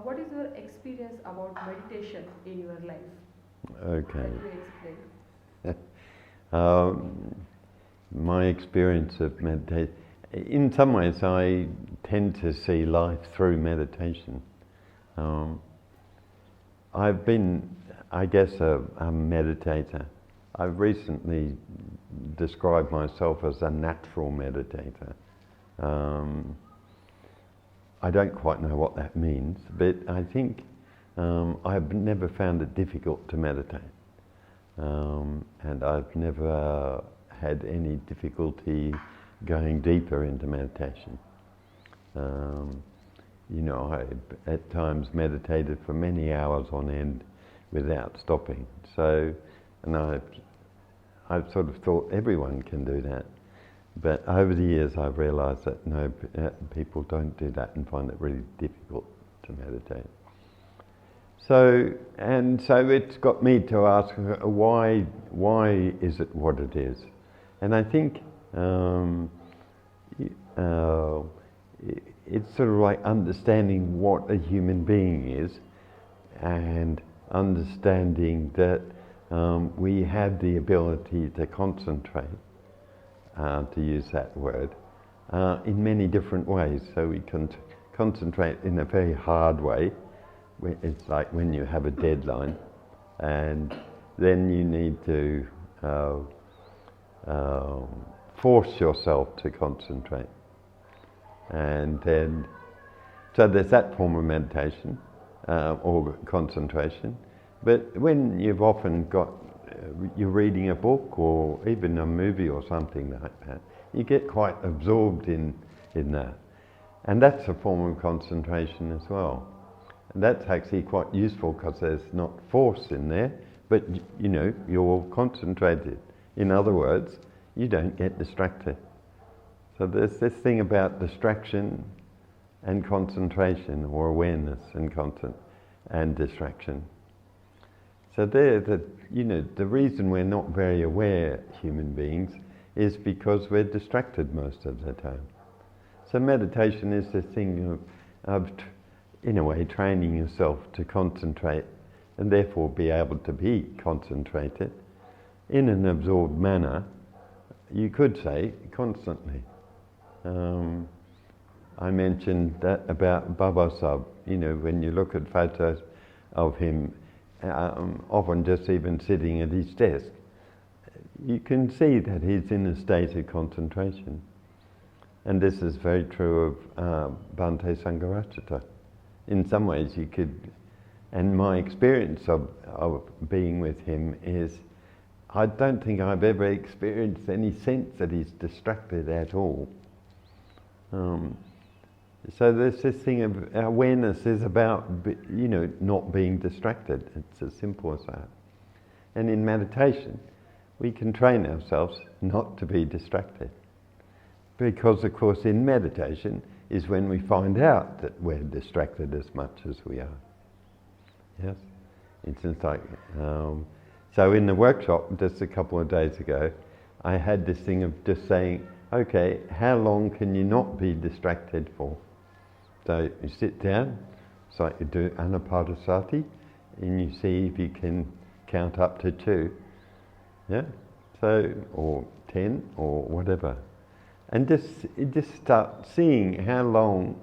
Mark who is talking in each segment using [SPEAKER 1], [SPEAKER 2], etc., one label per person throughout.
[SPEAKER 1] What is your experience about meditation in your life?
[SPEAKER 2] Okay.
[SPEAKER 1] Can you explain?
[SPEAKER 2] Um, my experience of meditation, in some ways I tend to see life through meditation. Um, I've been, I guess, a meditator. I've recently described myself as a natural meditator. Um, I don't quite know what that means, but I think I've never found it difficult to meditate. And I've never had any difficulty going deeper into meditation. Um, I at times meditated for many hours on end without stopping. So, and I've sort of thought everyone can do that. But over the years I've realised that no, people don't do that and find it really difficult to meditate. So it's got me to ask why is it what it is? And I think it's sort of like understanding what a human being is and understanding that we have the ability to concentrate, to use that word, in many different ways. So we can concentrate in a very hard way. It's like when you have a deadline and then you need to force yourself to concentrate. And then, so there's that form of meditation or concentration. But when you've often got, you're reading a book or even a movie or something like that, you get quite absorbed in that. And that's a form of concentration as well. And that's actually quite useful because there's not force in there, but you're concentrated. In other words, you don't get distracted. So there's this thing about distraction and concentration, or awareness and distraction. So the reason we're not very aware, human beings, is because we're distracted most of the time. So meditation is this thing of in a way, training yourself to concentrate and therefore be able to be concentrated in an absorbed manner, you could say, constantly. I mentioned that about Baba Sahib, when you look at photos of him, often just even sitting at his desk, you can see that he's in a state of concentration. And this is very true of Bhante Sangharajita. In some ways you could, and my experience of being with him is, I don't think I've ever experienced any sense that he's distracted at all. So there's this thing of awareness is about, not being distracted. It's as simple as that. And in meditation, we can train ourselves not to be distracted. Because of course in meditation, is when we find out that we're distracted as much as we are. Yes? It's just like, so in the workshop just a couple of days ago, I had this thing of just saying, okay, how long can you not be distracted for? So you sit down, it's like you do Anapanasati, and you see if you can count up to 2. Yeah? So, or 10, or whatever. And just start seeing how long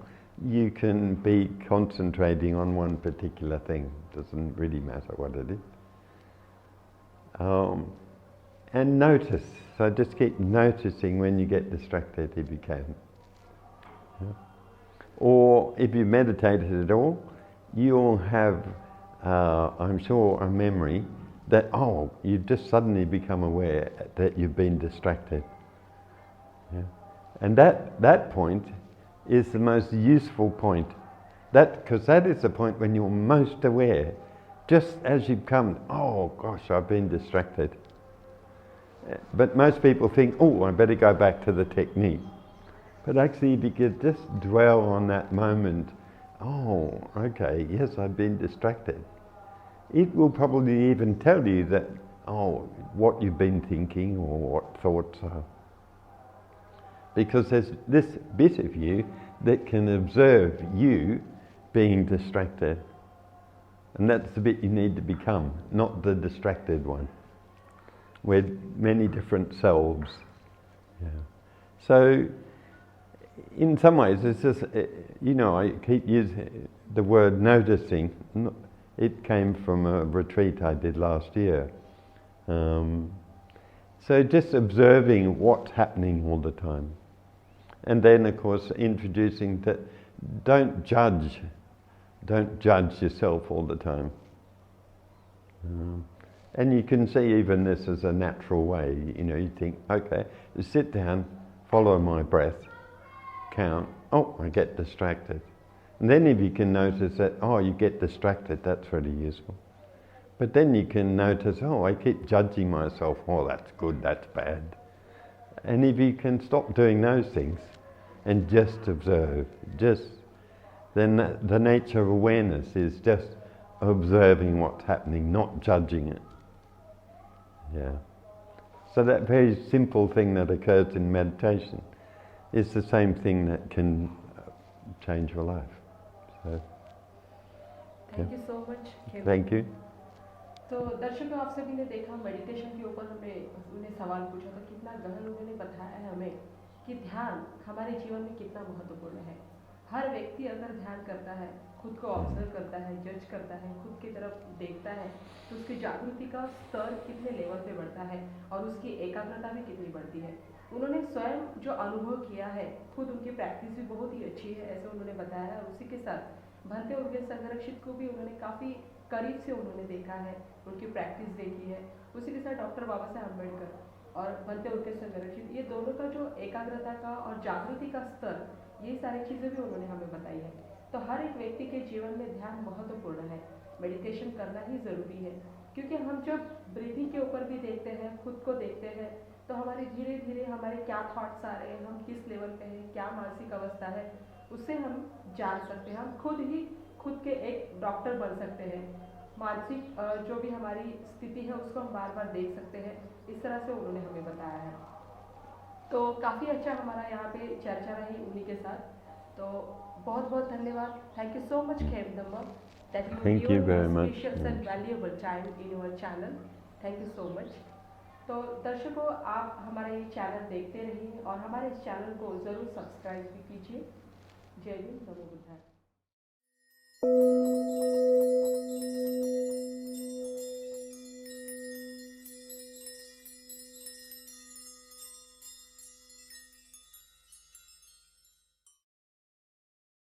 [SPEAKER 2] you can be concentrating on one particular thing. Doesn't really matter what it is. And notice. So just keep noticing when you get distracted if you can. Yeah. Or if you meditated at all, you'll have, I'm sure, a memory that, you just suddenly become aware that you've been distracted. Yeah. And that point is the most useful point. Because that is the point when you're most aware, just as you come, oh gosh, I've been distracted. But most people think, I better go back to the technique. But actually, if you could just dwell on that moment, okay, yes, I've been distracted. It will probably even tell you that, what you've been thinking or what thoughts are. Because there's this bit of you that can observe you being distracted. And that's the bit you need to become, not the distracted one. We're many different selves. Yeah. So, in some ways, it's just, I keep using the word noticing. It came from a retreat I did last year. So just observing what's happening all the time. And then, of course, introducing that don't judge yourself all the time. And you can see even this as a natural way. You think, okay, sit down, follow my breath, count, I get distracted. And then if you can notice that, you get distracted, that's really useful. But then you can notice, I keep judging myself, that's good, that's bad. And if you can stop doing those things and just observe, then the nature of awareness is just observing what's happening, not judging it. Yeah. So that very simple thing that occurs in meditation is the same thing that can change your life. So,
[SPEAKER 1] Thank you so much, Khemdhamma.
[SPEAKER 2] Thank you.
[SPEAKER 1] तो दर्शकों, आप सभी ने देखा meditation के ऊपर उन्हें सवाल पूछा था, कितना गहन उन्होंने बताया है हमें कि ध्यान हमारे जीवन में कितना महत्वपूर्ण है। हर व्यक्ति अगर ध्यान करता है, खुद को ऑब्जर्व करता है, जज करता है, खुद की तरफ देखता है, तो उसकी जागृति का स्तर कितने लेवल पे बढ़ता है और उसकी एकाग्रता भी कितनी बढ़ती है। उन्होंने स्वयं जो अनुभव किया है, खुद उनकी प्रैक्टिस भी बहुत ही अच्छी है, ऐसे उन्होंने बताया है। उसी के साथ भंते उर्गे संरक्षित को भी उन्होंने काफ़ी करीब से उन्होंने देखा है, उनकी प्रैक्टिस देखी है। उसी के साथ डॉक्टर बाबा साहेब अम्बेडकर और भंते उर्गे संरक्षित, ये दोनों का जो एकाग्रता का और जागृति का स्तर, ये सारी चीज़ें भी उन्होंने हमें बताई है। तो हर एक व्यक्ति के जीवन में ध्यान महत्वपूर्ण है, मेडिटेशन करना ही ज़रूरी है, क्योंकि हम जब ब्रीथिंग के ऊपर भी देखते हैं, खुद को देखते हैं, तो हमारे धीरे धीरे हमारे क्या थॉट्स आ रहे हैं, हम किस लेवल पे हैं, क्या मानसिक अवस्था है, उससे हम जान सकते हैं। हम खुद ही खुद के एक डॉक्टर बन सकते हैं। मानसिक जो भी हमारी स्थिति है उसको हम बार बार देख सकते हैं। इस तरह से उन्होंने हमें बताया है। तो काफ़ी अच्छा हमारा यहाँ पे चर्चा रही उन्हीं के साथ। तो बहुत बहुत धन्यवाद। Thank you so much Khemadhamma that
[SPEAKER 2] Thank you very much.
[SPEAKER 1] precious and valuable time in your channel. Thank you so much. तो दर्शकों, आप हमारा ये चैनल देखते रहिए और हमारे इस चैनल को ज़रूर सब्सक्राइब भी कीजिए। जय हिंद, नमो बुद्धाय।